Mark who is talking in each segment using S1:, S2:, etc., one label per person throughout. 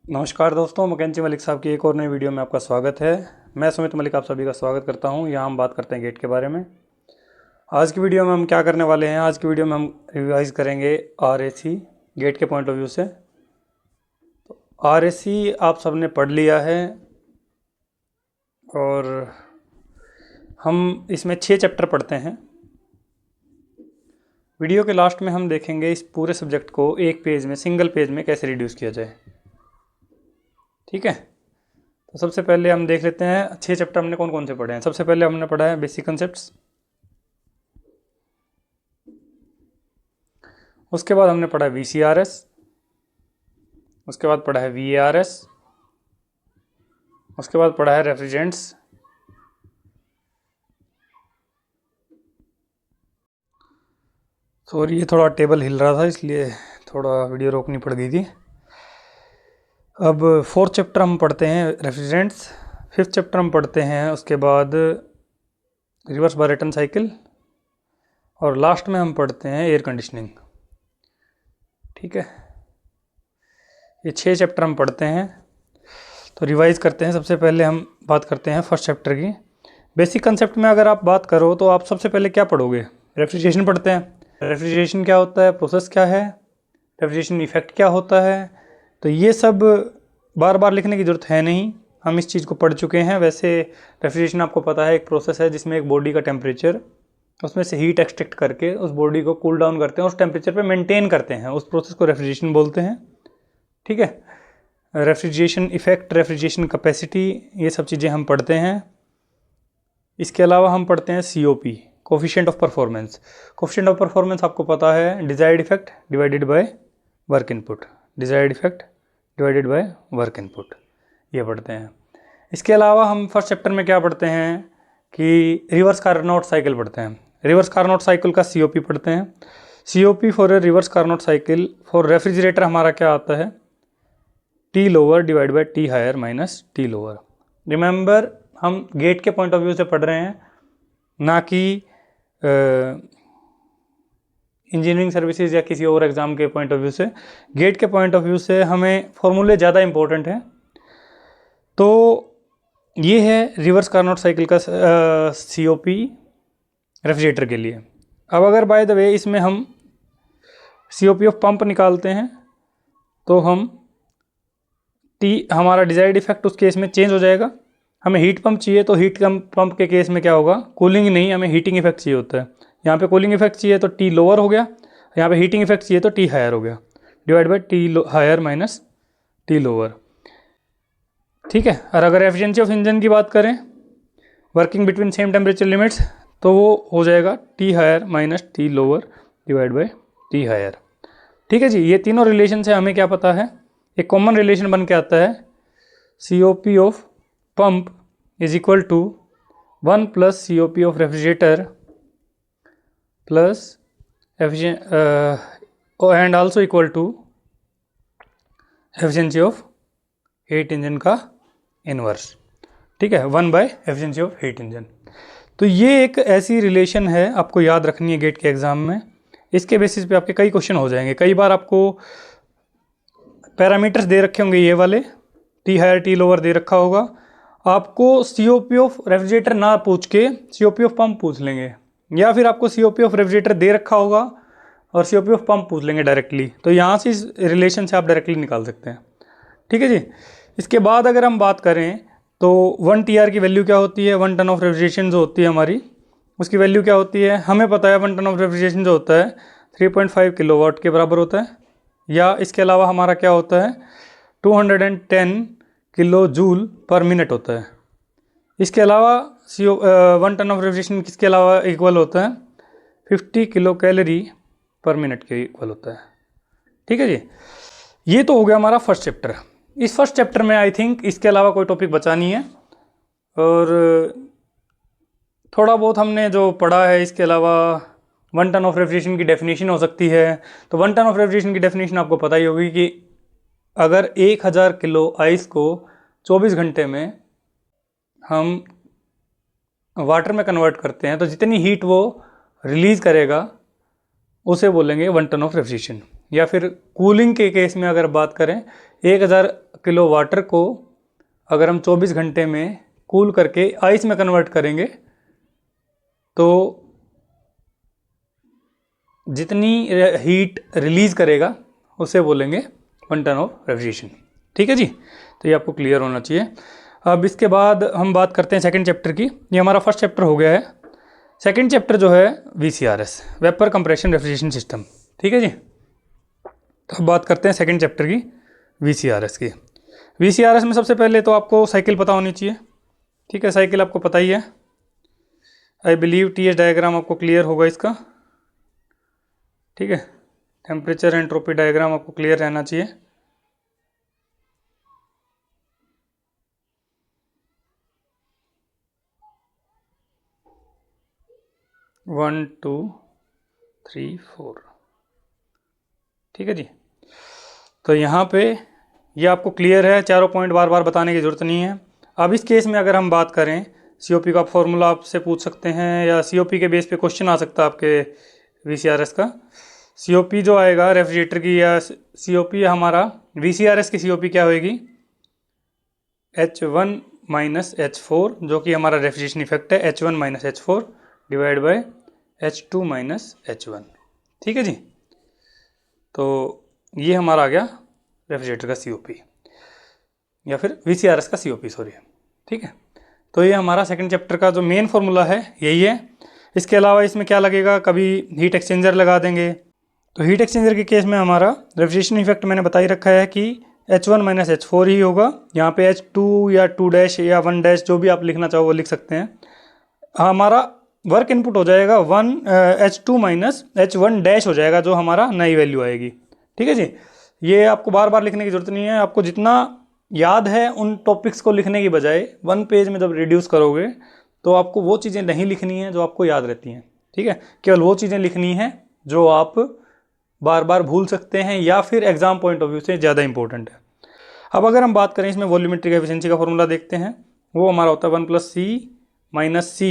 S1: नमस्कार दोस्तों, मुकेंची मलिक साहब की एक और नई वीडियो में आपका स्वागत है। मैं सुमित मलिक आप सभी का स्वागत करता हूं। यहाँ हम बात करते हैं गेट के बारे में। आज की वीडियो में हम क्या करने वाले हैं, आज की वीडियो में हम रिवाइज करेंगे आरएसी गेट के पॉइंट ऑफ व्यू से। तो आरएसी आप सबने पढ़ लिया है और हम इसमें 6 चैप्टर पढ़ते हैं। वीडियो के लास्ट में हम देखेंगे इस पूरे सब्जेक्ट को एक पेज में, सिंगल पेज में कैसे रिड्यूस किया जाए। ठीक है, तो सबसे पहले हम देख लेते हैं 6 चैप्टर हमने कौन कौन से पढ़े हैं। सबसे पहले हमने पढ़ा है बेसिक कंसेप्ट्स, उसके बाद हमने पढ़ा है वीसीआरएस, उसके बाद पढ़ा है वीएआरएस, उसके बाद पढ़ा है रेफ्रिजरेंट्स, सॉरी ये थोड़ा टेबल हिल रहा था इसलिए थोड़ा वीडियो रोकनी पड़ गई थी। अब 4th चैप्टर हम पढ़ते हैं रेफ्रिजरेंट्स, 5th चैप्टर हम पढ़ते हैं उसके बाद रिवर्स बायरेटन साइकिल, और लास्ट में हम पढ़ते हैं एयर कंडीशनिंग। ठीक है, ये 6 चैप्टर हम पढ़ते हैं। तो रिवाइज करते हैं। सबसे पहले हम बात करते हैं फर्स्ट चैप्टर की। बेसिक कंसेप्ट में अगर आप बात करो तो आप सबसे पहले क्या पढ़ोगे? रेफ्रिजरेशन पढ़ते हैं। रेफ्रिजरेशन क्या होता है, प्रोसेस क्या है, रेफ्रिजरेशन इफेक्ट क्या होता है, तो ये सब बार बार लिखने की ज़रूरत है नहीं, हम इस चीज़ को पढ़ चुके हैं। वैसे रेफ्रिजरेशन आपको पता है एक प्रोसेस है जिसमें एक बॉडी का टेम्परेचर, उसमें से हीट एक्सट्रैक्ट करके उस बॉडी को कूल डाउन करते हैं, उस टेम्परेचर पे मेंटेन करते हैं, उस प्रोसेस को रेफ्रिजरेशन बोलते हैं। ठीक है, रेफ्रिजरेशन इफेक्ट, रेफ्रिजरेशन कैपेसिटी, ये सब चीज़ें हम पढ़ते हैं। इसके अलावा हम पढ़ते हैं COP, coefficient of performance. Coefficient of performance आपको पता है desired effect divided by work input, desired effect divided by work input, ये पढ़ते हैं। इसके अलावा हम फर्स्ट चैप्टर में क्या पढ़ते हैं कि रिवर्स कार्नोट साइकिल पढ़ते हैं। रिवर्स कार्नोट साइकिल का COP पढ़ते हैं। COP for a reverse Carnot cycle for refrigerator हमारा क्या आता है? T lower divide by T higher minus T lower. Remember, हम गेट के पॉइंट ऑफ व्यू से पढ़ रहे हैं, ना कि इंजीनियरिंग सर्विसेज या किसी और एग्ज़ाम के पॉइंट ऑफ व्यू से। गेट के पॉइंट ऑफ व्यू से हमें फॉर्मूले ज़्यादा इंपॉर्टेंट हैं। तो ये है रिवर्स कार्नोट साइकिल का COP रेफ्रिजरेटर के लिए। अब अगर बाय द वे इसमें हम COP ऑफ पंप निकालते हैं तो हम हमारा डिजायर्ड इफेक्ट उस केस में चेंज हो जाएगा। हमें हीट पंप चाहिए तो हीट पंप के केस में क्या होगा? कूलिंग नहीं, हमें हीटिंग इफेक्ट चाहिए होता है। यहाँ पे कूलिंग इफेक्ट चाहिए तो T लोअर हो गया, यहाँ पे हीटिंग इफेक्ट चाहिए तो T हायर हो गया, divide by T higher minus T lower. ठीक है, और अगर एफिशिएंसी ऑफ इंजन की बात करें, working between same temperature limits, तो वो हो जाएगा T higher minus T lower divide by T higher. ठीक है जी, ये तीनों रिलेशन से हमें क्या पता है? एक कॉमन रिलेशन बन के आता है COP of pump is equal to 1 plus COP of refrigerator plus and also equal to efficiency of heat engine का इनवर्स। ठीक है, 1 by efficiency of heat engine. तो ये एक ऐसी रिलेशन है, आपको याद रखनी है गेट के एग्जाम में। इसके बेसिस पे आपके कई क्वेश्चन हो जाएंगे। कई बार आपको पैरामीटर्स दे रखे होंगे, ये वाले T हायर T लोअर दे रखा होगा, आपको COP ऑफ रेफ्रिजरेटर ना पूछ के COP ऑफ पंप पूछ लेंगे, या फिर आपको COP ऑफ रेफ्रिजरेटर दे रखा होगा और COP ऑफ पंप पूछ लेंगे डायरेक्टली। तो यहाँ से इस रिलेशन से आप डायरेक्टली निकाल सकते हैं। ठीक है जी। इसके बाद अगर हम बात करें तो 1 TR की वैल्यू क्या होती है? 1 टन ऑफ रेफ्रिजरेशन जो होती है हमारी, उसकी वैल्यू क्या होती है? हमें पता है 1 टन ऑफ रेफ्रिजरेशन जो होता है 3.5 किलोवाट के बराबर होता है, या इसके अलावा हमारा क्या होता है 210 किलो जूल पर मिनट होता है। इसके अलावा 1 टन ऑफ रेफ्रिजरेशन किसके अलावा इक्वल होता है? 50 किलो कैलोरी पर मिनट के इक्वल होता है। ठीक है जी, ये तो हो गया हमारा फर्स्ट चैप्टर। इस फर्स्ट चैप्टर में आई थिंक इसके अलावा कोई टॉपिक बचा नहीं है, और थोड़ा बहुत हमने जो पढ़ा है इसके अलावा 1 टन ऑफ रेफ्रिजरेशन की डेफिनेशन हो सकती है। तो 1 टन ऑफ रेफ्रिजरेशन की डेफिनेशन आपको पता ही होगी कि अगर 1000 किलो आइस को 24 घंटे में हम वाटर में कन्वर्ट करते हैं तो जितनी हीट वो रिलीज़ करेगा उसे बोलेंगे 1 टन ऑफ रेफ्रिजरेशन। या फिर कूलिंग के केस में अगर बात करें, 1000 किलो वाटर को अगर हम 24 घंटे में कूल करके आइस में कन्वर्ट करेंगे तो जितनी हीट रिलीज करेगा उसे बोलेंगे 1 टन ऑफ रेफ्रिजरेशन। ठीक है जी, तो ये आपको क्लियर होना चाहिए। अब इसके बाद हम बात करते हैं सेकंड चैप्टर की। ये हमारा फर्स्ट चैप्टर हो गया है। सेकंड चैप्टर जो है VCRS, vapour compression refrigeration system. ठीक है जी, तो अब बात करते हैं सेकंड चैप्टर की, VCRS की। VCRS में सबसे पहले तो आपको साइकिल पता होनी चाहिए। ठीक है, साइकिल आपको पता ही है। आई बिलीव TS डायग्राम आपको क्लियर होगा इसका। ठीक है, टेम्परेचर एंट्रोपी डायग्राम आपको क्लियर रहना चाहिए। One two three four. ठीक है जी, तो यहाँ पे ये आपको क्लियर है, चारों पॉइंट बार बार बताने की ज़रूरत नहीं है। अब इस केस में अगर हम बात करें, COP का फॉर्मूला आपसे पूछ सकते हैं या COP के बेस पे क्वेश्चन आ सकता है आपके VCRS का। COP जो आएगा रेफ्रिजरेटर की, या COP हमारा VCRS की COP क्या होगी, H1 माइनस H4, जो कि हमारा रेफ्रिजरेशन इफेक्ट है, H1 minus H4 divide by H2 minus H1। ठीक है जी, तो ये हमारा आ गया रेफ्रिजरेटर का COP या फिर VCRS का COP, सॉरी। ठीक है, तो ये हमारा सेकंड चैप्टर का जो मेन फॉर्मूला है यही है। इसके अलावा इसमें क्या लगेगा, कभी हीट एक्सचेंजर लगा देंगे। तो हीट एक्सचेंजर के केस में हमारा रेफ्रिजरेशन इफेक्ट मैंने बता ही रखा है कि H1 माइनस H4 ही होगा। यहाँ पे H2 या 2 डैश या 1 डैश जो भी आप लिखना चाहो वो लिख सकते हैं। हमारा वर्क इनपुट हो जाएगा H2 माइनस H1 डैश हो जाएगा, जो हमारा नई वैल्यू आएगी। ठीक है जी, ये आपको बार बार लिखने की जरूरत नहीं है। आपको जितना याद है उन टॉपिक्स को लिखने की बजाय 1 पेज में जब रिड्यूस करोगे तो आपको वो चीज़ें नहीं लिखनी है जो आपको याद रहती हैं। ठीक है, केवल वो चीज़ें लिखनी है जो आप बार बार भूल सकते हैं या फिर एग्जाम पॉइंट ऑफ व्यू से ज़्यादा इंपॉर्टेंट है। अब अगर हम बात करें इसमें वॉल्यूमेट्रिक एफिशिएंसी का फॉर्मूला देखते हैं, वो हमारा होता है 1 + C minus C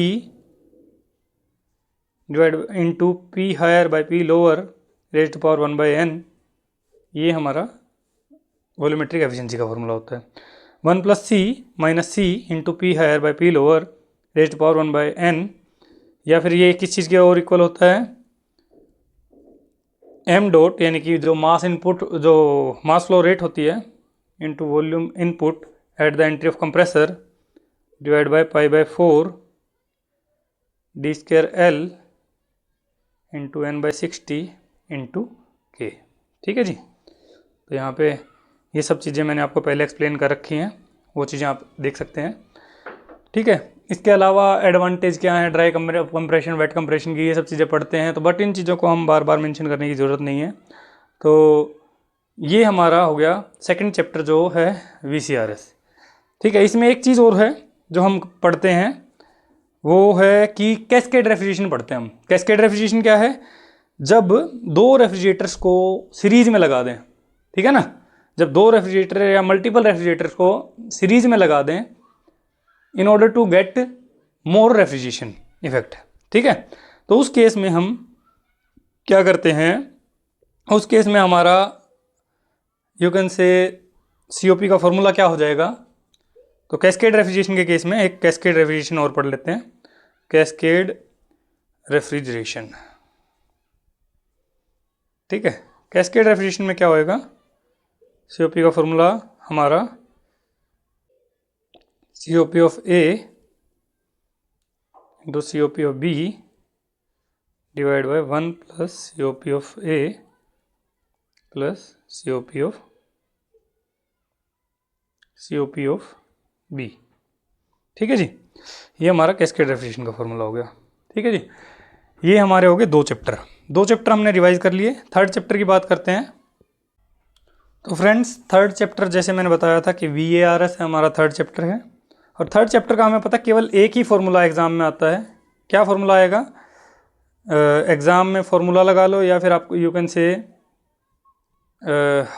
S1: divide into P higher by P lower raised to power 1/n। ये हमारा वॉल्यूमेट्रिक एफिशिएंसी का फॉर्मूला होता है। 1 + C minus C into P higher by P lower raised to power 1/n। या फिर ये किस चीज़ के और इक्वल होता है, m डॉट, यानी कि जो मास इनपुट, जो मास फ्लो रेट होती है into volume input at the entry of compressor divide by π/4 d² L into n/60 into K। ठीक है जी, तो यहाँ पे ये सब चीज़ें मैंने आपको पहले एक्सप्लेन कर रखी हैं, वो चीज़ें आप देख सकते हैं। ठीक है, इसके अलावा एडवांटेज क्या है ड्राई कंप्रेशन, वेट कंप्रेशन की, ये सब चीज़ें पढ़ते हैं, तो बट इन चीज़ों को हम बार बार मेंशन करने की ज़रूरत नहीं है। तो ये हमारा हो गया सेकंड चैप्टर जो है VCRS। ठीक है, इसमें एक चीज़ और है जो हम पढ़ते हैं, वो है कि कैस्केड रेफ्रिजरेशन पढ़ते हैं हम। कैस्केड रेफ्रिजरेशन क्या है, जब दो रेफ्रिजरेटर्स को सीरीज में लगा दें। ठीक है ना, जब दो रेफ्रिजरेटर या मल्टीपल रेफ्रिजरेटर्स को सीरीज में लगा दें in order to get more refrigeration effect. ठीक है, तो उस केस में हम क्या करते हैं, उस केस में हमारा यू कैन से COP का फॉर्मूला क्या हो जाएगा। तो कैस्केड रेफ्रिजरेशन के केस में एक कैस्केड रेफ्रिजरेशन और पढ़ लेते हैं, कैस्केड रेफ्रिजरेशन। ठीक है, कैस्केड रेफ्रिजरेशन में क्या होएगा, COP का फॉर्मूला हमारा COP of A into COP of B divide by 1 + COP of A plus COP of B। ठीक है जी, ये हमारा कैस्केड रेफ्रिजरेशन का फॉर्मूला हो गया। ठीक है जी, ये हमारे हो गए दो चैप्टर हमने रिवाइज कर लिए। थर्ड चैप्टर की बात करते हैं। तो फ्रेंड्स, थर्ड चैप्टर जैसे मैंने बताया था कि VARS हमारा थर्ड चैप्टर है, और थर्ड चैप्टर का हमें पता केवल एक ही फॉर्मूला एग्जाम में आता है। क्या फॉर्मूला आएगा, एग्जाम में फॉर्मूला लगा लो, या फिर आपको यू कैन से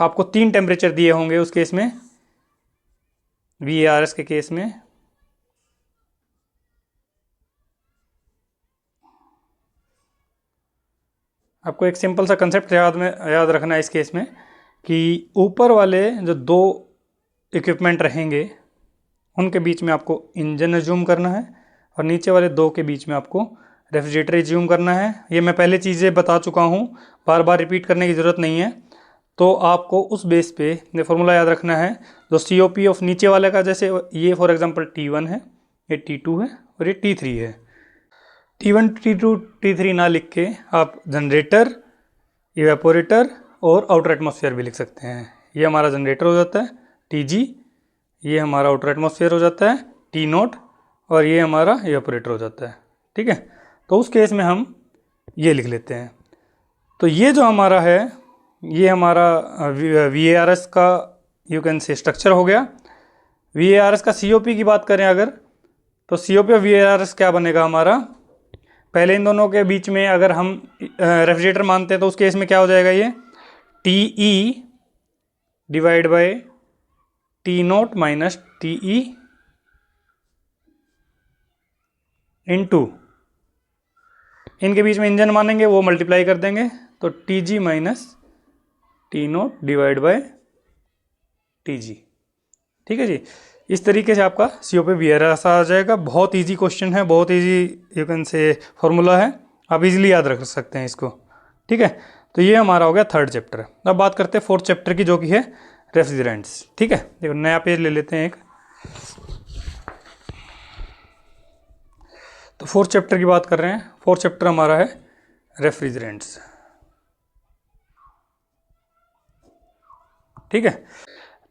S1: आपको 3 टेम्परेचर दिए होंगे उस केस में, VARS के केस में। आपको एक सिंपल सा कंसेप्ट याद रखना है इस केस में कि ऊपर वाले जो दो इक्विपमेंट रहेंगे उनके बीच में आपको इंजन एज्यूम करना है और नीचे वाले दो के बीच में आपको रेफ्रिजरेटर एज्यूम करना है। ये मैं पहले चीज़ें बता चुका हूँ, बार बार रिपीट करने की ज़रूरत नहीं है। तो आपको उस बेस पे ये फॉर्मूला याद रखना है। जो COP ऑफ नीचे वाले का, जैसे ये फॉर एग्जांपल T1 है, ये T2 है और ये T3 है। T1 T2 T3 ना लिख के आप जनरेटर, इवेपोरेटर और आउटर एटमॉस्फेयर भी लिख सकते हैं। ये हमारा जनरेटर हो जाता है TG, ये हमारा आउटर एटमॉस्फेयर हो जाता है T0 और ये हमारा इवेपोरेटर हो जाता है। ठीक है, तो उस केस में हम ये लिख लेते हैं। तो ये जो हमारा है ये हमारा VARS का यू कैन से स्ट्रक्चर हो गया। VARS का COP की बात करें अगर, तो COP ऑफ VARS क्या बनेगा हमारा, पहले इन दोनों के बीच में अगर हम रेफ्रिजरेटर मानते हैं तो उस केस में क्या हो जाएगा, ये TE divide by T0 minus TE into, इनके बीच में इंजन मानेंगे वो मल्टीप्लाई कर देंगे तो TG minus T0 divide by TG। ठीक है जी, इस तरीके से आपका COP VARS आ जाएगा। बहुत इजी क्वेश्चन है, बहुत इजी यू कैन से फॉर्मूला है, आप इजीली याद रख सकते हैं इसको। ठीक है, तो ये हमारा हो गया थर्ड चैप्टर। अब बात करते हैं फोर्थ चैप्टर की, जो कि है रेफ्रिजरेंट्स। ठीक है, देखो नया पेज ले लेते हैं एक। तो फोर्थ चैप्टर की बात कर रहे हैं। फोर्थ चैप्टर हमारा है रेफ्रिजरेंट्स। ठीक है,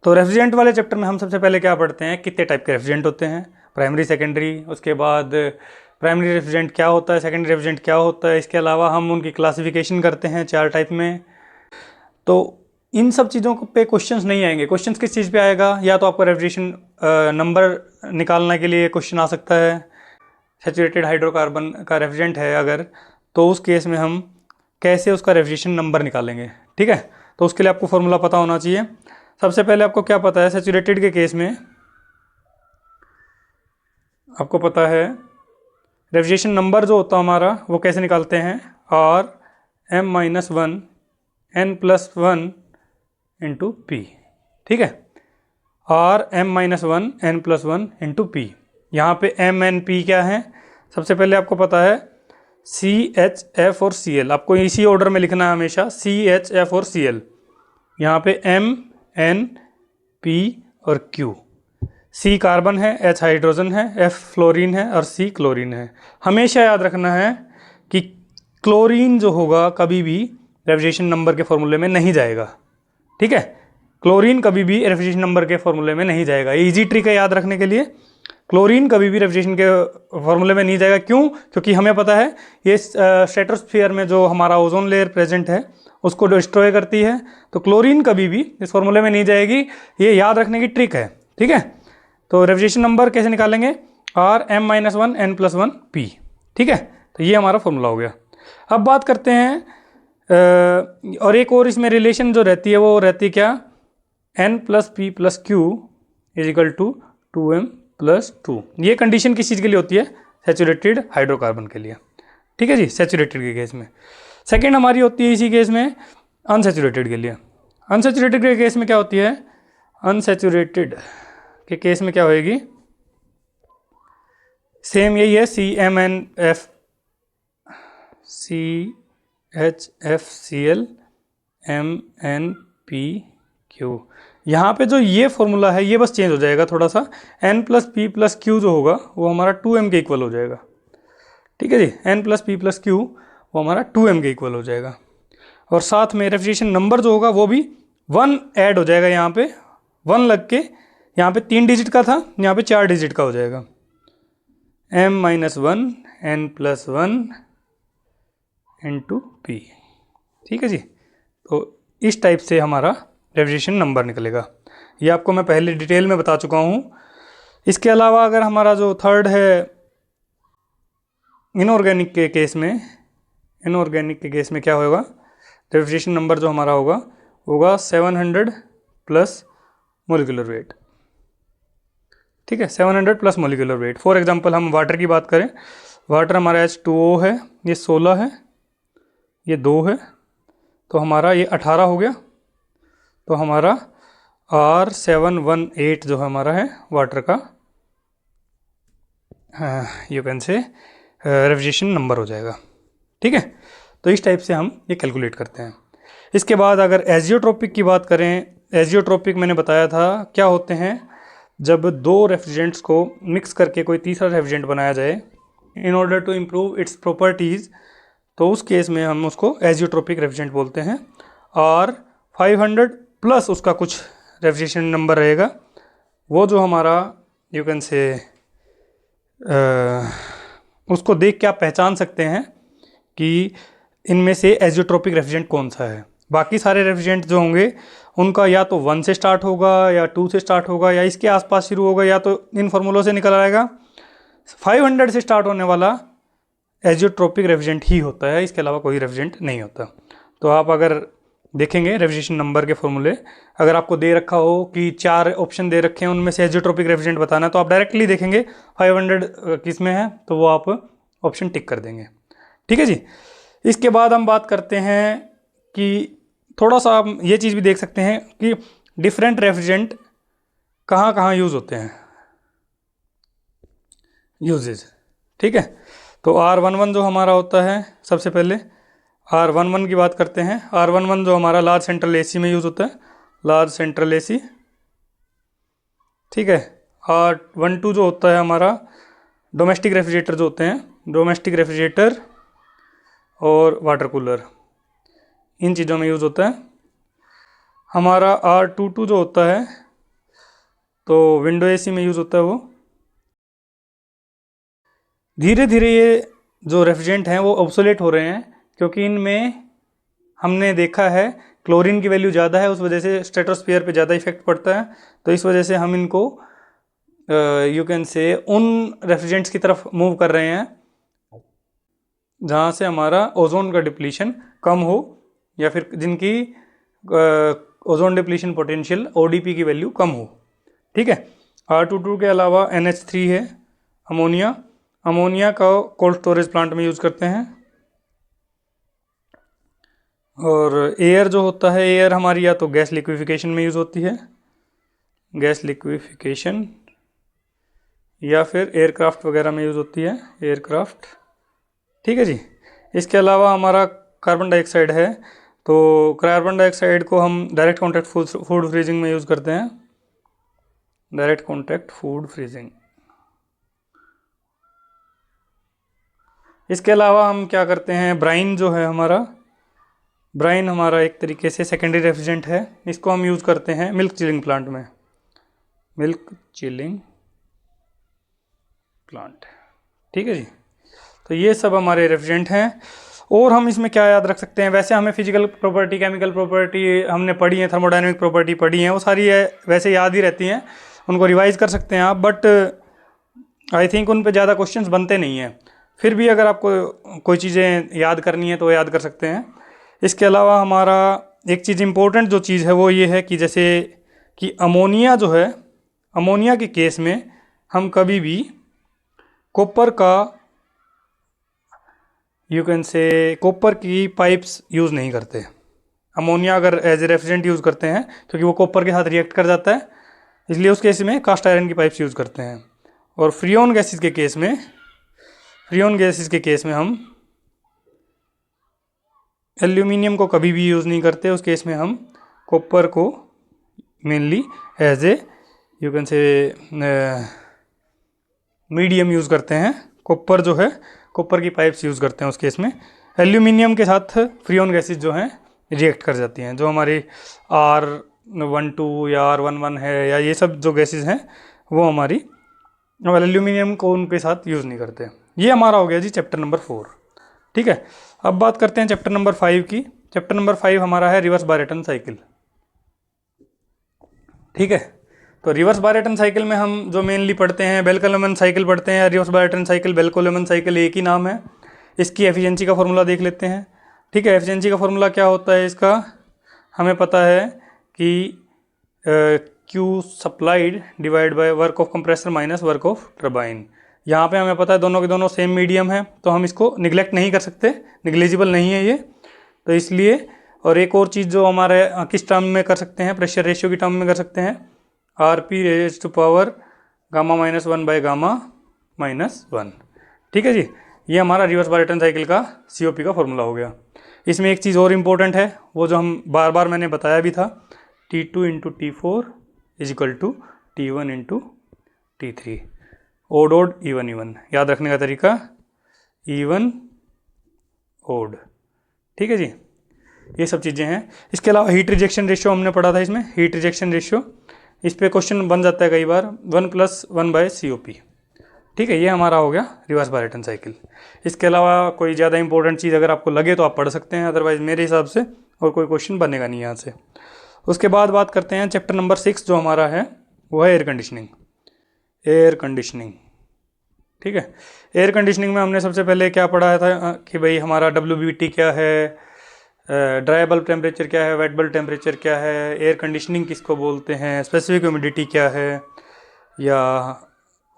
S1: तो रेफ्रिजरेंट वाले चैप्टर में हम सबसे पहले क्या पढ़ते हैं, कितने टाइप के रेफ्रिजरेंट होते हैं, प्राइमरी सेकेंडरी, उसके बाद प्राइमरी रेफ्रिजरेंट क्या होता है, सेकेंडरी रेफ्रिजरेंट क्या होता है, इसके अलावा हम उनकी क्लासिफिकेशन करते हैं 4 टाइप में। तो इन सब चीज़ों पे क्वेश्चंस नहीं आएंगे। क्वेश्चंस किस चीज़ पे आएगा, या तो आपको रेफ्रिजरेशन नंबर निकालने के लिए क्वेश्चन आ सकता है। सैचुरेटेड हाइड्रोकार्बन का रेफ्रिजरेंट है अगर, तो उस केस में हम कैसे उसका रेफ्रिजरेशन नंबर निकालेंगे। ठीक है, तो उसके लिए आपको फॉर्मूला पता होना चाहिए। सबसे पहले आपको क्या पता है, सैचुरेटेड के केस में आपको पता है रेफ्रिजरेशन नंबर जो होता है हमारा वो कैसे निकालते हैं, RM-1 N+1 इंटू P। ठीक है, RM-1 N+1 इंटू P। यहाँ पे M N P क्या है, सबसे पहले आपको पता है CH F और Cl, आपको इसी ऑर्डर में लिखना है हमेशा, CH F और Cl। यहाँ पे M N P और Q। C कार्बन है, H हाइड्रोजन है, F फ्लोरीन है और C क्लोरीन है। हमेशा याद रखना है कि क्लोरीन जो होगा कभी भी रेफ्रिजरेशन नंबर के फॉर्मूले में नहीं जाएगा। ठीक है, क्लोरीन कभी भी रेफ्रिजरेशन नंबर के फॉर्मूले में नहीं जाएगा। ये इजी ट्रिक है याद रखने के लिए, क्लोरीन कभी भी रेफ्रिजरेशन के फॉर्मूले में नहीं जाएगा। क्यों? क्योंकि हमें पता है ये स्ट्रेटोस्फीयर में जो हमारा ओजोन लेयर प्रेजेंट है उसको डिस्ट्रॉय करती है, तो क्लोरीन कभी भी इस फॉर्मूले में नहीं जाएगी। ये याद रखने की ट्रिक है। ठीक है, तो रेफ्रिजरेशन नंबर कैसे निकालेंगे, RM-1 N+1 P। ठीक है, तो ये हमारा फॉर्मूला हो गया। अब बात करते हैं और एक और इसमें रिलेशन जो रहती है वो रहती है क्या, N+P+Q = 2M+2। ये कंडीशन किस चीज़ के लिए होती है, सैचुरेटेड हाइड्रोकार्बन के लिए। ठीक है जी, सैचुरेटेड के केस में। सेकेंड हमारी होती है इसी केस में अनसैचुरेटेड के लिए। अनसैचुरेटेड के केस में क्या होती है, अनसैचुरेटेड के केस में क्या होएगी, सेम यही है, CHFCl MnPq। यहाँ पे जो ये फॉर्मूला है ये बस चेंज हो जाएगा थोड़ा सा, N+P+Q जो होगा वो हमारा 2m के इक्वल हो जाएगा। ठीक है जी, N+P+Q वो हमारा 2m के इक्वल हो जाएगा। और साथ में रेफ्रिजरेशन नंबर जो होगा वो भी 1 ऐड हो जाएगा, यहाँ पे 1 लग के, यहाँ पे 3 डिजिट का था, यहाँ पे 4 डिजिट का हो जाएगा, M-1 N+1 इंटू P। ठीक है जी, तो इस टाइप से हमारा रेफ्रिजरेशन नंबर निकलेगा। ये आपको मैं पहले डिटेल में बता चुका हूँ। इसके अलावा अगर हमारा जो थर्ड है इनऑर्गेनिक के केस में, इनऑर्गेनिक के केस में क्या होगा, रेफ्रिजरेशन नंबर जो हमारा होगा 700 प्लस मोलिकुलर वेट। ठीक है, 700 plus molecular weight. For example हम वाटर की बात करें, वाटर हमारा H2O है, ये 16 है, ये 2 है, तो हमारा ये 18 हो गया। तो हमारा R718 जो हमारा है वाटर का यू कैन से रेफ्रिजरेशन नंबर हो जाएगा। ठीक है, तो इस टाइप से हम ये कैलकुलेट करते हैं। इसके बाद अगर एजियोट्रोपिक की बात करें, एजियोट्रोपिक मैंने बताया था क्या होते हैं, जब 2 रेफ्रिजरेंट्स को मिक्स करके कोई तीसरा रेफ्रिजरेंट बनाया जाए in order to improve its properties, तो उस केस में हम उसको एजियोट्रोपिक रेफ्रिजरेंट बोलते हैं। और 500 प्लस उसका कुछ रेफ्रिजरेशन नंबर रहेगा, वो जो हमारा यू कैन से उसको देख के आप पहचान सकते हैं कि इनमें से एजियोट्रोपिक रेफ्रिजरेंट कौन सा है। बाकी सारे रेफ्रिजरेंट जो होंगे उनका या तो 1 से स्टार्ट होगा या 2 से स्टार्ट होगा या इसके आसपास शुरू होगा, या तो इन फॉर्मूलों से निकल आएगा। 500 से स्टार्ट होने वाला एजियोट्रोपिक रेफ्रिजरेंट ही होता है, इसके अलावा कोई रेफ्रिजरेंट नहीं होता। तो आप अगर देखेंगे रेफ्रिजरेशन नंबर के फॉर्मूले, अगर आपको दे रखा हो कि 4 ऑप्शन दे रखे हैं उनमें से एजियोट्रोपिक रेफ्रिजरेंट बताना है, तो आप डायरेक्टली देखेंगे 500 किस में है, तो वो आप ऑप्शन टिक कर देंगे। ठीक है जी। इसके बाद हम बात करते हैं कि थोड़ा सा आप ये चीज़ भी देख सकते हैं कि डिफरेंट रेफ्रिजरेंट कहाँ कहाँ यूज़ होते हैं, यूजेज। ठीक है, तो R11 जो हमारा होता है, सबसे पहले R11 की बात करते हैं। R11 जो हमारा लार्ज सेंट्रल एसी में यूज़ होता है, लार्ज सेंट्रल एसी। ठीक है, R12 जो होता है हमारा डोमेस्टिक रेफ्रिजरेटर जो होते हैं, डोमेस्टिक रेफ्रिजरेटर और वाटर कूलर, इन चीज़ों में यूज़ होता है। हमारा R22 जो होता है तो विंडो एसी में यूज़ होता है वो। धीरे धीरे ये जो रेफ्रिजरेंट हैं वो ऑब्सोलेट हो रहे हैं, क्योंकि इनमें हमने देखा है क्लोरीन की वैल्यू ज़्यादा है, उस वजह से स्ट्रेटोस्फीयर पे ज़्यादा इफेक्ट पड़ता है। तो इस वजह से हम इनको यू कैन से उन रेफ्रिजरेंट्स की तरफ मूव कर रहे हैं जहाँ से हमारा ओजोन का डिप्लीशन कम हो, या फिर जिनकी ओजोन डिप्लीशन पोटेंशियल ODP की वैल्यू कम हो। ठीक है, R22 के अलावा NH3 है, अमोनिया। अमोनिया का कोल्ड स्टोरेज प्लांट में यूज़ करते हैं। और एयर जो होता है, एयर हमारी या तो गैस लिक्विफिकेशन में यूज़ होती है, गैस लिक्विफिकेशन, या फिर एयरक्राफ्ट वगैरह में यूज़ होती है, एयरक्राफ्ट। ठीक है जी। इसके अलावा हमारा कार्बन डाइऑक्साइड है, तो कार्बन डाइऑक्साइड को हम डायरेक्ट कॉन्टैक्ट फूड फ्रीजिंग में यूज़ करते हैं, डायरेक्ट कॉन्टैक्ट फूड फ्रीजिंग। इसके अलावा हम क्या करते हैं, ब्राइन जो है हमारा, ब्राइन हमारा एक तरीके से सेकेंडरी रेफ्रिजरेंट है, इसको हम यूज़ करते हैं मिल्क चिलिंग प्लांट में, मिल्क चिलिंग प्लांट। ठीक है जी। तो ये सब हमारे रेफ्रिजरेंट हैं। और हम इसमें क्या याद रख सकते हैं, वैसे हमें फिजिकल प्रॉपर्टी, केमिकल प्रॉपर्टी हमने पढ़ी है, थर्मोडायनेमिक प्रॉपर्टी पढ़ी है, वो सारी है वैसे याद ही रहती हैं, उनको रिवाइज कर सकते हैं आप, बट आई थिंक उन पे ज़्यादा क्वेश्चंस बनते नहीं हैं। फिर भी अगर आपको कोई चीज़ें याद करनी है तो याद कर सकते हैं। इसके अलावा हमारा एक चीज़ इम्पोर्टेंट जो चीज़ है वो ये है कि जैसे कि अमोनिया जो है, अमोनिया के केस में हम कभी भी कॉपर का यू कैन से कॉपर की पाइप्स यूज़ नहीं करते। अमोनिया अगर एज ए रेफ्रिजरेंट यूज़ करते हैं क्योंकि वो कॉपर के साथ रिएक्ट कर जाता है, इसलिए उस केस में कास्ट आयरन की पाइप्स यूज़ करते हैं। और फ्रियोन गैसेस के केस में, फ्रियोन गैसेस के केस में हम एल्यूमिनियम को कभी भी यूज़ नहीं करते, उस केस में हम कॉपर को mainly as a you can say medium use करते हैं। कॉपर जो है, कॉपर की पाइप्स यूज़ करते हैं उस केस में। एल्यूमिनियम के साथ फ्रियोन गैसेस जो हैं रिएक्ट कर जाती हैं, जो हमारी R12 या R11 है, या ये सब जो गैसेस हैं वो हमारी एल्यूमिनियम को उनके साथ यूज़ नहीं करते। ये हमारा हो गया जी चैप्टर नंबर 4। ठीक है, अब बात करते हैं चैप्टर नंबर 5 की। चैप्टर नंबर 5 हमारा है रिवर्स बायरेटन साइकिल। ठीक है, तो रिवर्स बायरेटन साइकिल में हम जो मेनली पढ़ते हैं बेल कोलमैन साइकिल पढ़ते हैं। Reverse Brayton cycle, Bell Coleman cycle एक ही नाम है। इसकी एफिशिएंसी का फॉर्मूला देख लेते हैं। ठीक है, एफिशिएंसी का फॉर्मूला क्या होता है इसका, हमें पता है कि Q supplied divide by work of compressor minus work of turbine. यहाँ पे हमें पता है दोनों के दोनों सेम मीडियम है, तो हम इसको निगलेक्ट नहीं कर सकते, निगलेजिबल नहीं है ये। तो इसलिए, और एक और चीज़ जो हमारे किस टर्म में कर सकते हैं, प्रेशर रेशियो की टर्म में कर सकते हैं, R P raise to power gamma minus one by gamma minus one. ठीक है जी, ये हमारा रिवर्स बायरेटन साइकिल का COP का फॉर्मूला हो गया। इसमें एक चीज़ और इम्पोर्टेंट है, वो जो हम बार बार मैंने बताया भी था, T2 into T4 is equal to T1 into T3, odd odd even even, याद रखने का तरीका इवन ओड। ठीक है जी, ये सब चीज़ें हैं। इसके अलावा हीट रिजेक्शन रेशियो हमने पढ़ा था, इसमें हीट रिजेक्शन रेशियो, इस पे क्वेश्चन बन जाता है कई बार, 1+1/COP। ठीक है, ये हमारा हो गया रिवर्स बायरेटन साइकिल। इसके अलावा कोई ज़्यादा इंपॉर्टेंट चीज़ अगर आपको लगे तो आप पढ़ सकते हैं, अदरवाइज मेरे हिसाब से और कोई क्वेश्चन बनेगा नहीं यहाँ से। उसके बाद बात करते हैं चैप्टर नंबर 6 जो हमारा है, वो है एयर कंडीशनिंग। एयर कंडीशनिंग, ठीक है। एयर कंडीशनिंग में हमने सबसे पहले क्या पढ़ा था कि भाई हमारा WBT क्या है, ड्राई बल्ब टेम्परेचर क्या है, वेट बल्ब टेम्परेचर क्या है, एयर कंडीशनिंग किसको बोलते हैं, स्पेसिफिक ह्यूमिडिटी क्या है, या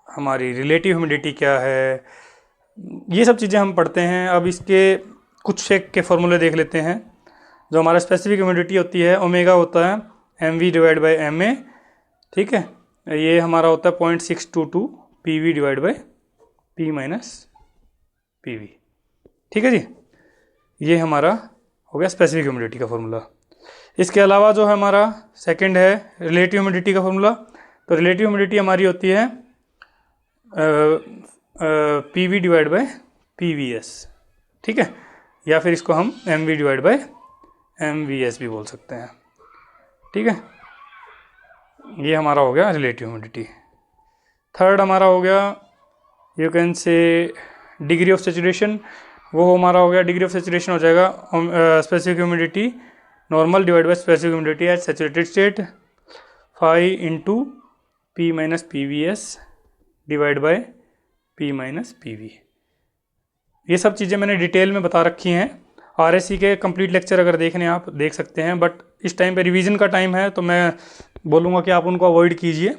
S1: हमारी रिलेटिव ह्यूमिडिटी क्या है, ये सब चीज़ें हम पढ़ते हैं। अब इसके कुछ एक के फॉर्मूले देख लेते हैं। जो हमारा स्पेसिफिक ह्यूमिडिटी होती है, ओमेगा होता है mv/ma, ठीक है। ये हमारा होता है 0.622 PV/P माइनस PV, ठीक है जी। ये हमारा हो गया स्पेसिफिक ह्यूमिडिटी का फॉर्मूला। इसके अलावा जो है हमारा सेकंड है रिलेटिव ह्यूमिडिटी का फॉर्मूला। तो रिलेटिव ह्यूमिडिटी हमारी होती है PV/PVS, ठीक है, या फिर इसको हम MV/MVS भी बोल सकते हैं, ठीक है। ये हमारा हो गया रिलेटिव ह्यूमिडिटी। थर्ड हमारा हो गया, you can say degree of saturation. वो हमारा हो गया, डिग्री ऑफ सेचुरेशन हो जाएगा specific humidity normal divide by specific humidity at saturated state 5 into P-PVS divide by P-PV। ये सब चीज़ें मैंने डिटेल में बता रखी हैं। RSC के कंप्लीट लेक्चर अगर देखने आप देख सकते हैं, बट इस टाइम पे रिवीजन का टाइम है तो मैं बोलूँगा कि आप उनको अवॉइड कीजिए,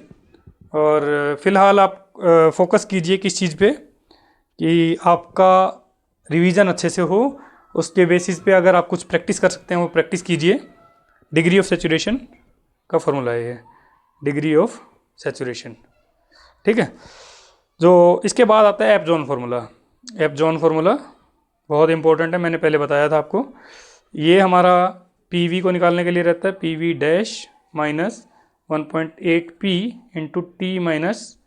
S1: और फिलहाल आप फोकस कीजिए किस चीज़ पे कि आपका रिवीजन अच्छे से हो। उसके बेसिस पे अगर आप कुछ प्रैक्टिस कर सकते हैं वो प्रैक्टिस कीजिए। डिग्री ऑफ सेचुरेशन का फॉर्मूला है, डिग्री ऑफ सेचुरेशन, ठीक है। जो इसके बाद आता है एप्जॉन फार्मूला। एप्जॉन फार्मूला बहुत इंपॉर्टेंट है, मैंने पहले बताया था आपको। ये हमारा PV को निकालने के लिए रहता है, PV dash minus 1.8P into T minus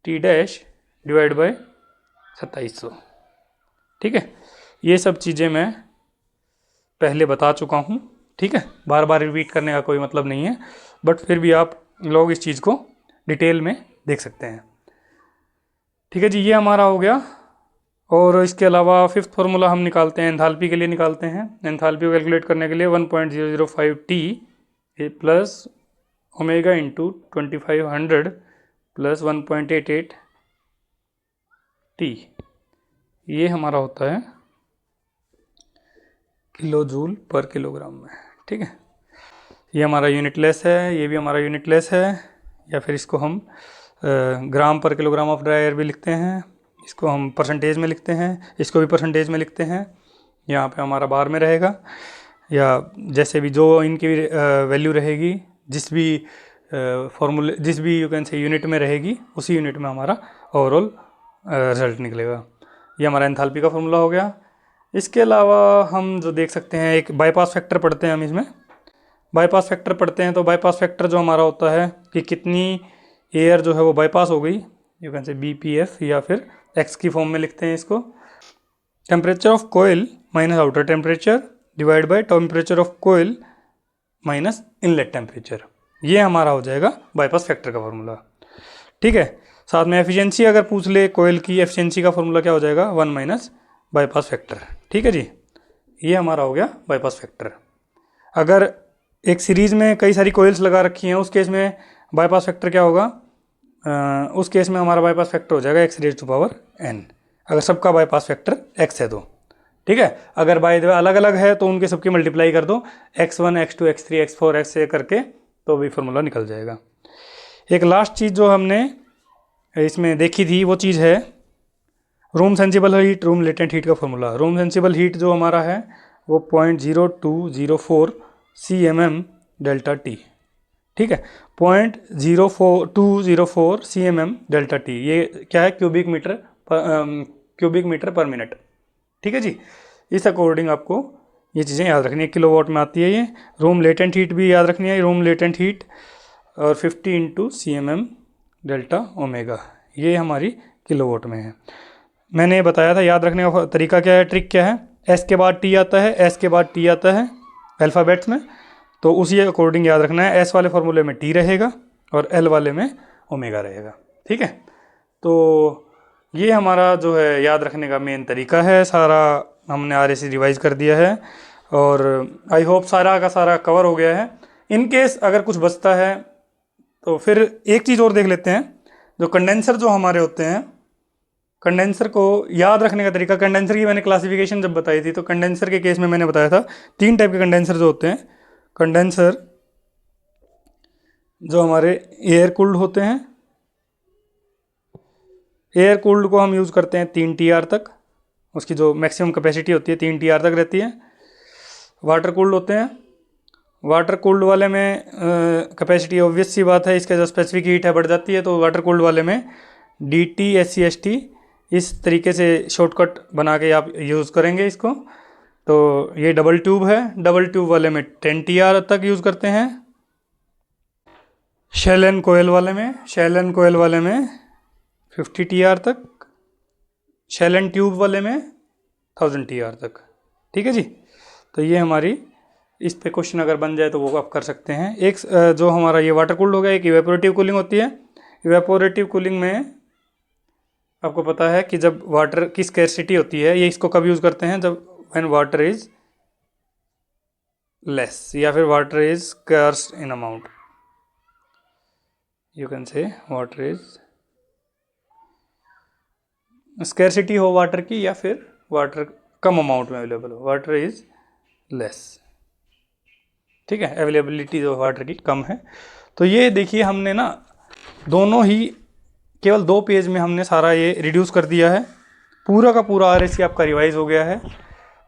S1: T dash divide by 2700, ठीक है। ये सब चीज़ें मैं पहले बता चुका हूँ, ठीक है, बार बार रिपीट करने का कोई मतलब नहीं है, बट फिर भी आप लोग इस चीज़ को डिटेल में देख सकते हैं, ठीक है जी। ये हमारा हो गया। और इसके अलावा फिफ्थ फार्मूला हम निकालते हैं एंथैल्पी के लिए, निकालते हैं एंथैल्पी को कैलकुलेट करने के लिए 1.005T plus omega into 2500 plus 1.88T। ये हमारा होता है किलो जूल पर किलोग्राम में, ठीक है। ये हमारा यूनिटलेस है, ये भी हमारा यूनिटलेस है, या फिर इसको हम ग्राम पर किलोग्राम ऑफ ड्राई एयर भी लिखते हैं, इसको हम परसेंटेज में लिखते हैं, इसको भी परसेंटेज में लिखते हैं। यहाँ पे हमारा बार में रहेगा, या जैसे भी जो इनकी वैल्यू रहेगी, जिस भी फॉर्मूले, जिस भी यू कैन से यूनिट में रहेगी, उसी यूनिट में हमारा ओवरऑल रिजल्ट निकलेगा। ये हमारा एंथैल्पी का फॉर्मूला हो गया। इसके अलावा हम जो देख सकते हैं, एक बाईपास फैक्टर पढ़ते हैं हम इसमें। बाईपास फैक्टर पढ़ते हैं तो बाईपास फैक्टर जो हमारा होता है कि कितनी एयर जो है वो बाईपास हो गई, यू कैन से BPF, या फिर एक्स की फॉर्म में लिखते हैं इसको, temperature of coil minus outer temperature divide by temperature of coil minus inlet temperature. ये हमारा हो जाएगा बाईपास फैक्टर का फॉर्मूला, ठीक है। साथ में एफिशिएंसी अगर पूछ ले कोयल की, एफिशिएंसी का फॉर्मूला क्या हो जाएगा, 1 माइनस बाईपास फैक्टर, ठीक है जी। ये हमारा हो गया बाईपास फैक्टर। अगर एक सीरीज़ में कई सारी कोयल्स लगा रखी हैं, उस केस में बाईपास फैक्टर क्या होगा, उस केस में हमारा बाईपास फैक्टर हो जाएगा x⁻n, अगर सबका बाईपास फैक्टर x है तो, ठीक है। अगर बाय द वे अलग अलग है तो उनके सबकी मल्टीप्लाई कर दो, x1 x2 x3 x4 x से करके, तो भी फॉर्मूला निकल जाएगा। एक लास्ट चीज़ जो हमने इसमें देखी थी वो चीज़ है room sensible heat, room latent heat का फॉर्मूला। रूम सेंसिबल हीट जो हमारा है वो 0.0204 CMM डेल्टा टी, ठीक है, 0.0204 CMM डेल्टा टी, ये क्या है, क्यूबिक मीटर पर मिनट, ठीक है जी। इस अकॉर्डिंग आपको ये चीज़ें याद रखनी है, किलोवाट में आती है ये। रूम लेटेंट हीट भी याद रखनी है, रूम लेटेंट हीट, और 50 इंटू CMM डेल्टा ओमेगा, ये हमारी किलोवाट में है। मैंने बताया था याद रखने का तरीका क्या है, ट्रिक क्या है, एस के बाद टी आता है, एस के बाद टी आता है अल्फ़ाबेट्स में, तो उसी अकॉर्डिंग याद रखना है। एस वाले फार्मूले में टी रहेगा और एल वाले में ओमेगा रहेगा, ठीक है। तो ये हमारा जो है याद रखने का मेन तरीका है, सारा हमने RAC रिवाइज कर दिया है, और आई होप सारा का सारा कवर हो गया है। इन केस अगर कुछ बचता है तो फिर एक चीज़ और देख लेते हैं, जो कंडेंसर जो हमारे होते हैं, कंडेंसर को याद रखने का तरीका, कंडेंसर की मैंने क्लासिफिकेशन जब बताई थी, तो कंडेंसर के केस में मैंने बताया था 3 टाइप के कंडेंसर जो होते हैं। कंडेंसर जो हमारे एयर कूल्ड होते हैं, एयर कूल्ड को हम यूज़ करते हैं 3 TR तक, उसकी जो मैक्सिमम कैपेसिटी होती है 3 TR तक रहती है। वाटर कूल्ड होते हैं, वाटर कूल्ड वाले में कैपेसिटी ऑब्वियस सी बात है, इसका जो स्पेसिफिक हीट है बढ़ जाती है, तो वाटर कूल्ड वाले में DT SC ST इस तरीके से शॉर्टकट बना के आप यूज़ करेंगे इसको। तो ये डबल ट्यूब है, डबल ट्यूब वाले में 10 TR तक यूज़ करते हैं। शेल एंड कोयल वाले में, शेल एंड कोयल वाले में 50 TR तक, शेल एंड ट्यूब वाले में 1000 TR तक, ठीक है जी। तो ये हमारी, इस पे क्वेश्चन अगर बन जाए तो वो आप कर सकते हैं। एक जो हमारा ये वाटर कूल्ड हो गया, एक इवेपोरेटिव कूलिंग होती है। इवेपोरेटिव कूलिंग में आपको पता है कि जब वाटर की स्कैरसिटी होती है, ये इसको कब यूज़ करते हैं, जब व्हेन वाटर इज लेस, या फिर water is scarce in amount, you can say water is scarcity हो वाटर की, या फिर वाटर कम अमाउंट में अवेलेबल हो, वाटर इज लेस, ठीक है, अवेलेबिलिटी जो वाटर की कम है। तो ये देखिए हमने ना दोनों ही केवल 2 पेज में हमने सारा ये रिड्यूस कर दिया है, पूरा का पूरा RAC आपका रिवाइज हो गया है।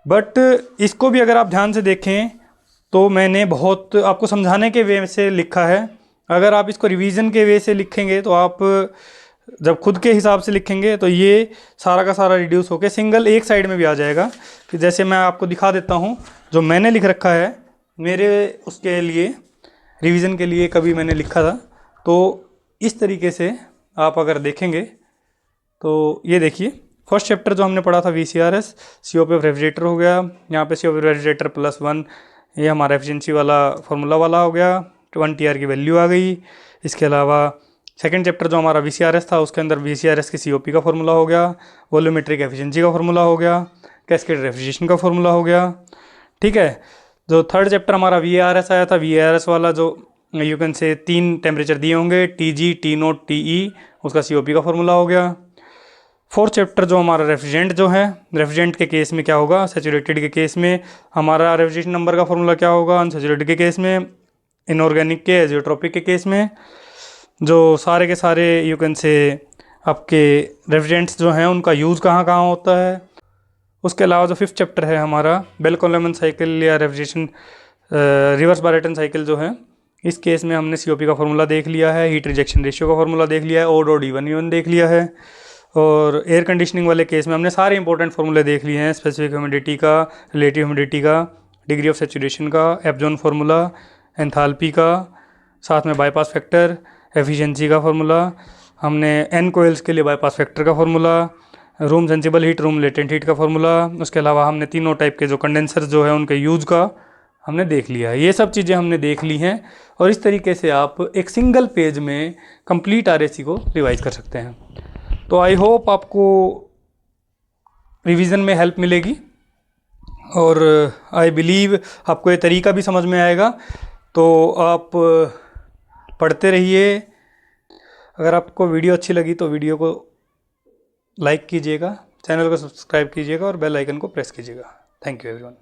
S1: बट इसको भी अगर आप ध्यान से देखें तो मैंने बहुत आपको समझाने के वे से लिखा है। अगर आप इसको रिवीजन के वे से लिखेंगे तो आप जब खुद के हिसाब से लिखेंगे तो ये सारा का सारा रिड्यूस होकर सिंगल एक साइड में भी आ जाएगा। कि जैसे मैं आपको दिखा देता हूँ जो मैंने लिख रखा है, मेरे उसके लिए रिवीजन के लिए कभी मैंने लिखा था, तो इस तरीके से आप अगर देखेंगे तो ये देखिए फर्स्ट चैप्टर जो हमने पढ़ा था VCRS, COP ऑफ रेफ्रिजरेटर हो गया, यहाँ पे COP ऑफ रेफ्रिजरेटर +1, ये हमारा एफिशिएंसी वाला फार्मूला वाला हो गया, 1 TR की वैल्यू आ गई। इसके अलावा सेकंड चैप्टर जो हमारा VCRS था, उसके अंदर VCRS की COP का फार्मूला हो गया, वॉल्यूमेट्रिक एफिशिएंसी का फार्मूला हो गया, कैस्केड रेफ्रिजरेशन का फार्मूला हो गया, ठीक है। जो थर्ड चैप्टर हमारा VARS आया था, VARS वाला जो यू कैन से 3 टेम्परेचर दिए होंगे, TG, T0, TE, उसका COP का फार्मूला हो गया। फोर्थ चैप्टर जो हमारा रेफ्रिजरेंट जो है, रेफ्रिजरेंट के केस में क्या होगा, सैचुरेटेड के केस में हमारा रेफ्रिजरेशन नंबर का फार्मूला क्या होगा, अनसैचुरेटेड के केस में, इनऑर्गेनिक के, एजियोट्रॉपिक के केस में, जो सारे के सारे यू कैन से आपके रेफ्रिजरेंट्स जो हैं उनका यूज़ कहाँ कहाँ होता है। उसके अलावा जो फिफ्थ चैप्टर है हमारा बेल-कोलमन साइकिल या रेफ्रिजरेशन रिवर्स बारेटन साइकिल जो है, इस केस में हमने COP का फार्मूला देख लिया है, हीट रिजेक्शन रेशियो का फार्मूला देख लिया है, ओड इवन इवन देख लिया है। और एयर कंडीशनिंग वाले केस में हमने सारे इंपॉर्टेंट फार्मूले देख लिए हैं, स्पेसिफिक ह्यूमिडिटी का, रिलेटिव ह्यूमिडिटी का, डिग्री ऑफ सैचुरेशन का, एब्जॉन फार्मूला, एंथैल्पी का, साथ में बाईपास फैक्टर, एफिशिएंसी का फार्मूला, हमने N कोयल्स के लिए बाईपास फैक्टर का formula, room sensible heat, room latent heat का फार्मूला, उसके अलावा हमने तीनों टाइप के जो कंडेंसर जो है उनके यूज़ का हमने देख लिया है। ये सब चीज़ें हमने देख ली हैं, और इस तरीके से आप एक सिंगल पेज में कंप्लीट RAC को रिवाइज कर सकते हैं। तो आई होप आपको रिवीजन में हेल्प मिलेगी, और आई बिलीव आपको ये तरीका भी समझ में आएगा। तो आप पढ़ते रहिए। अगर आपको वीडियो अच्छी लगी तो वीडियो को लाइक कीजिएगा, चैनल को सब्सक्राइब कीजिएगा और बेल आइकन को प्रेस कीजिएगा। Thank you everyone.